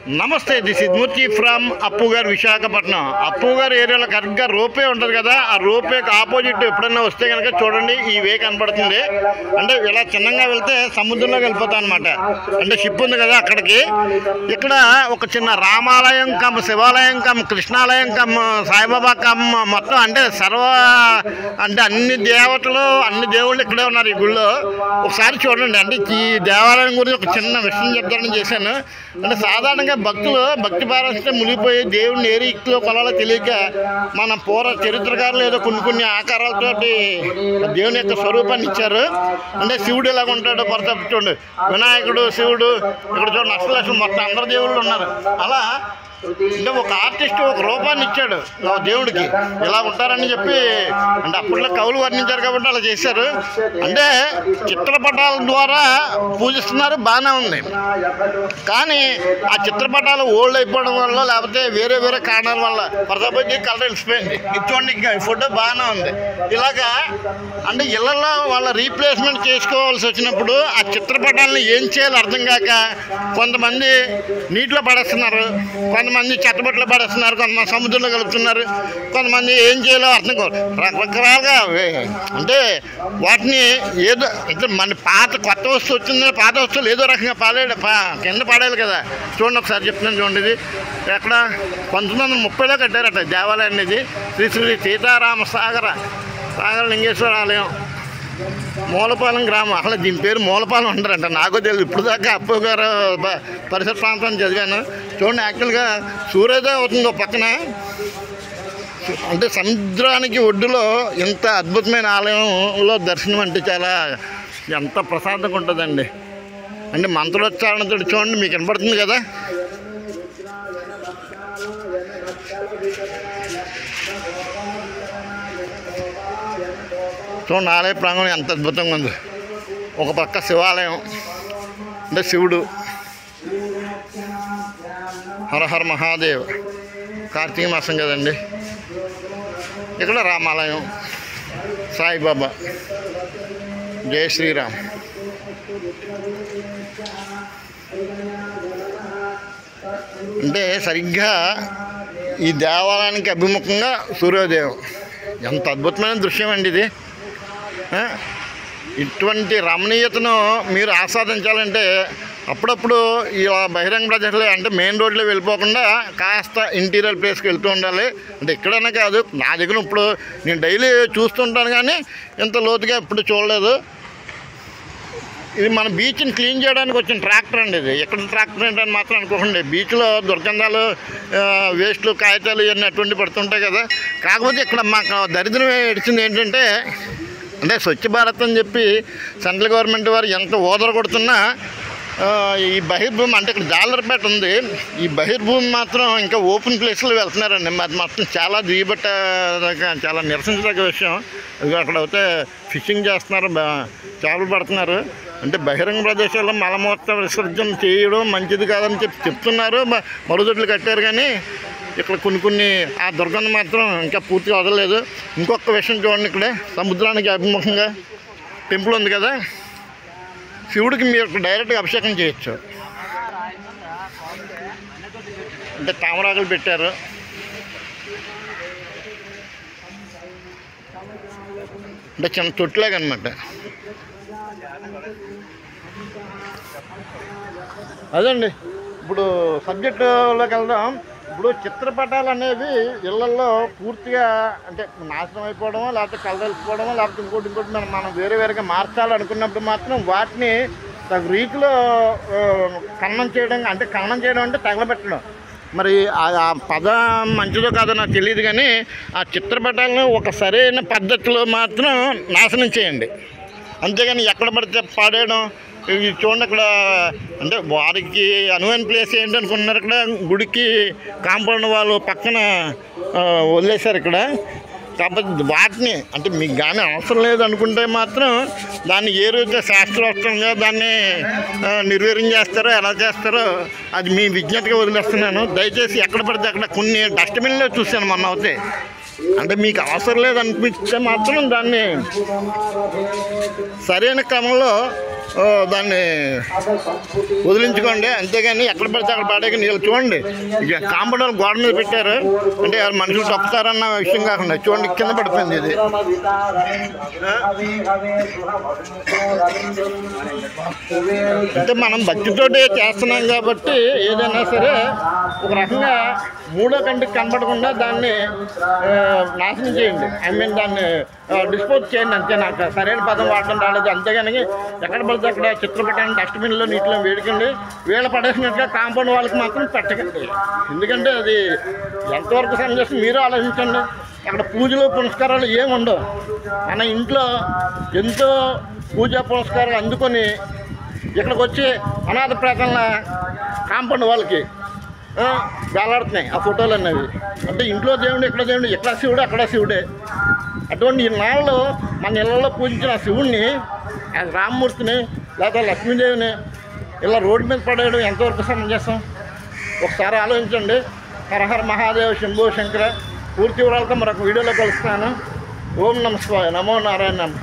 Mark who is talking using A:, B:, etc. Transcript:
A: నమస్తే, this is Murthy from Appughar Visakhapatnam. Appughar ఏరియాలో కరెక్ట్గా రోపే ఉంటుంది కదా, ఆ రోపేకి ఆపోజిట్ ఎప్పుడన్నా వస్తే కనుక చూడండి ఈ వే కనపడుతుంది. అంటే ఇలా చిన్నగా వెళ్తే సముద్రంలోకి వెళ్ళిపోతాం అనమాట. అంటే షిప్ ఉంది కదా అక్కడికి. ఇక్కడ ఒక చిన్న రామాలయం కమ్ శివాలయం కమ్ కృష్ణాలయం కమ్ సాయిబాబా కమ్ మొత్తం అంటే అంటే అన్ని దేవతలు అన్ని దేవుళ్ళు ఇక్కడే ఉన్నారు ఈ గుళ్ళో. ఒకసారి చూడండి. అంటే ఈ దేవాలయం గురించి ఒక చిన్న విషయం చెప్తానని చేశాను. అంటే సాధారణంగా భక్తులు భక్తి పారస్తే మునిగిపోయి దేవుడిని ఏ రీతిలో కొలాలో తెలియక మన పూర్వ చరిత్రకారులు ఏదో కొన్ని ఆకారాలతోటి దేవుని యొక్క స్వరూపాన్ని ఇచ్చారు. అంటే శివుడు ఎలాగ ఉంటాడో పరతప్పు చూడండి, వినాయకుడు శివుడు ఇక్కడ చూడండి, అసలు మొత్తం అందరు దేవుళ్ళు ఉన్నారు. అలా అంటే ఒక ఆర్టిస్ట్ ఒక రూపాన్ని ఇచ్చాడు దేవుడికి, ఇలా ఉంటారని చెప్పి. అంటే అప్పట్లో కవులు వర్ణించారు కాబట్టి అలా చేశారు. అంటే చిత్రపటాల ద్వారా పూజిస్తున్నారు, బాగానే ఉంది. కానీ ఆ చిత్రపటాలు ఓల్డ్ అయిపోవడం వల్ల లేకపోతే వేరే వేరే కారణాల వల్ల ప్రజాపతి కలర్ వెళ్ళిపోయింది. చూడండి ఫోటో బాగానే ఉంది. ఇలాగా అంటే ఇళ్లలో వాళ్ళ రీప్లేస్మెంట్ చేసుకోవాల్సి వచ్చినప్పుడు ఆ చిత్రపటాలను ఏం చేయాలో అర్థం కాక కొంతమంది నీటిలో పడేస్తున్నారు, కొంతమంది చెత్తబట్టలో పడేస్తున్నారు, కొంతమంది సముద్రంలో కలుపుతున్నారు, కొంతమంది ఏం చేయాలో అర్థం కాదు. రకరకాలుగా అంటే వాటిని ఏదో అంటే మన కొత్త వస్తువు వచ్చిందని పాత వస్తువులు ఏదో రకంగా కింద పడేయాలి కదా. చూడండి ఒకసారి చెప్తున్నాను చూడండి. ఇది ఎక్కడ 1930లో కట్టారట దేవాలయం అనేది. శ్రీ సీతారామ సాగర లింగేశ్వర ఆలయం, మూలపాలెం గ్రామం. అసలు దీని పేరు మూలపాలెం అంటారంట, నాకు తెలియదు. ఇప్పుడు దాకా అప్పు గారు పరిసర ప్రాంతాన్ని చదివాను. చూడండి, యాక్చువల్గా సూర్యోదయం అవుతుంది పక్కన. అంటే సముద్రానికి ఒడ్డులో ఎంత అద్భుతమైన ఆలయంలో దర్శనం అంటే చాలా ఎంత ప్రశాంతంగా ఉంటుందండి. అంటే మంత్రోచ్చారణతో చూడండి, మీకు కనపడుతుంది కదా. చూడండి ఆలయ ప్రాంగణం ఎంత అద్భుతంగా ఉంది. ఒక పక్క శివాలయం అంటే శివుడు, హరహర మహాదేవ్, కార్తీక మాసం కదండి. ఇక్కడ రామాలయం, సాయిబాబా, జయ శ్రీరామ్. అంటే సరిగ్గా ఈ దేవాలయానికి అభిముఖంగా సూర్యోదయం. ఎంత అద్భుతమైన దృశ్యం అండి ఇది. ఇటువంటి రమణీయతను మీరు ఆస్వాదించాలంటే అప్పుడప్పుడు ఇలా బహిరంగ ప్రదేశాలు అంటే మెయిన్ రోడ్లో వెళ్ళిపోకుండా కాస్త ఇంటీరియర్ ప్లేస్కి వెళ్తూ ఉండాలి. అంటే ఎక్కడైనా కాదు, నా దగ్గర ఇప్పుడు నేను డైలీ చూస్తుంటాను కానీ ఇంత లోతుగా ఎప్పుడు చూడలేదు. ఇది మన బీచ్ని క్లీన్ చేయడానికి వచ్చిన ట్రాక్టర్ అండి. ఇది ఎక్కడ ట్రాక్టర్ ఏంటని మాత్రం అనుకోకండి. బీచ్లో దుర్గంధాలు, వేస్ట్లు, కాగితాలు ఇవన్నీ అటువంటి పడుతుంటాయి కదా. కాకపోతే ఇక్కడ మాకు దరిద్రం ఏడిచింది ఏంటంటే, అంటే స్వచ్ఛ భారత్ అని చెప్పి సెంట్రల్ గవర్నమెంట్ వారు ఎంత ఓదర కొడుతున్నా ఈ బహిర్భూమి అంటే ఇక్కడ జాలర్పేట ఉంది, ఈ బహిర్భూమి మాత్రం ఇంకా ఓపెన్ ప్లేస్లో వెళ్తున్నారండి. అది మాత్రం చాలా దిగబట్ట చాలా నిరసించదగ్గ విషయం. అక్కడ అయితే ఫిషింగ్ చేస్తున్నారు, చేపలు పడుతున్నారు. అంటే బహిరంగ ప్రదేశాల్లో మలమూత్ర విసర్జన చేయడం మంచిది కాదని చెప్తున్నారు, మరుగుదొడ్లు కట్టారు. కానీ ఇక్కడ కొన్ని ఆ దుర్గంధం మాత్రం ఇంకా పూర్తిగా వదలలేదు. ఇంకొక విషయం చూడండి, ఇక్కడ సముద్రానికి అభిముఖంగా టెంపుల్ ఉంది కదా, శివుడికి మీరు డైరెక్ట్గా అభిషేకం చేయొచ్చు. అంటే తామరాకులు పెట్టారు. అంటే చిన్న తొట్టిలాగా అనమాట. అదండి ఇప్పుడు సబ్జెక్టులోకి వెళ్దాం. ఇప్పుడు చిత్రపటాలు అనేవి ఇళ్లలో పూర్తిగా అంటే నాశనం అయిపోవడమో లేకపోతే కలదలిసిపోవడమో లేకపోతే ఇంకోటి మనం వేరేగా మార్చాలనుకున్నప్పుడు మాత్రం వాటిని తగు రీతిలో ఖననం చేయడం అంటే తగలబెట్టడం. మరి ఆ పదం మంచిదో కాదో నాకు తెలియదు కానీ ఆ చిత్రపటాలను ఒక సరైన పద్ధతిలో మాత్రం నాశనం చేయండి. అంతేగాని ఎక్కడ పడితే పాడేయడం. ఇవి చూడండి, అక్కడ అంటే వారికి అనువైన ప్లేస్ ఏంటనుకుంటున్నారు. ఇక్కడ గుడికి కాంపౌండ్ వాళ్ళు పక్కన వదిలేశారు ఇక్కడ. కాకపోతే వాటిని అంటే మీకు కానీ అవసరం లేదు అనుకుంటే మాత్రం దాన్ని ఏ రోజు శాస్త్రోక్తంగా దాన్ని నిర్వీర్యం చేస్తారో ఎలా చేస్తారో అది మీ విజ్ఞతగా వదిలేస్తున్నాను. దయచేసి ఎక్కడ పడితే అక్కడ కొన్ని డస్ట్బిన్లో చూశాను మొన్న అవుతాయి. అంటే మీకు అవసరం లేదనిపిస్తే మాత్రం దాన్ని సరైన క్రమంలో దాన్ని వదిలించుకోండి, అంతేగాని ఎక్కడ పడితే అక్కడ పడేకి నీళ్ళు చూడండి. ఇక కాంపౌండ్ గోడ మీద పెట్టారు అంటే ఎవరు మనుషులు తప్పుతారన్న విషయం కాకుండా చూడండి కింద పడిపోయింది ఇది. అంటే మనం భక్తితోటి చేస్తున్నాం కాబట్టి ఏదైనా సరే ఒక రకంగా మూడో కంటికి కనపడకుండా దాన్ని నాశనం చేయండి. ఐ మీన్ దాన్ని డిస్పోజ్ చేయండి అంతే. నాకు సరైన పదం వాడడం రాలేదు. అంతేగాని ఎక్కడ పడితే అక్కడ చిత్రపటాన్ని డస్ట్బిన్లో నీటిలో వేడుకండి. వీళ్ళ పడేసినట్టుగా కాంపౌండ్ వాళ్ళకి మాత్రం పెట్టకండి. ఎందుకంటే అది ఎంతవరకు సందేశం మీరే ఆలోచించండి. అక్కడ పూజలు పునస్కారాలు ఏమి ఉండవు. మన ఇంట్లో ఎంతో పూజా పునస్కారాలు అందుకొని ఇక్కడికి వచ్చి అనాథ ప్రేతల కాంపౌండ్ వాళ్ళకి వేలాడుతున్నాయి ఆ ఫోటోలు అన్నవి. అంటే ఇంట్లో దేవుడు ఇక్కడ దేవుడు, ఇక్కడ శివుడు అక్కడ శివుడే. అటువంటి నాళ్ళు మన ఇళ్ళలో పూజించిన శివుడిని, రామ్మూర్తిని లేదా లక్ష్మీదేవిని ఇలా రోడ్డు మీద పడేయడం ఎంతవరకు సమంజసం ఒకసారి ఆలోచించండి. హరహర మహాదేవ శంభో శంకర. పూర్తి వివరాలతో మరొక వీడియోలో కలుస్తాను. ఓం నమ శివాయ. నమో నారాయణ నమః.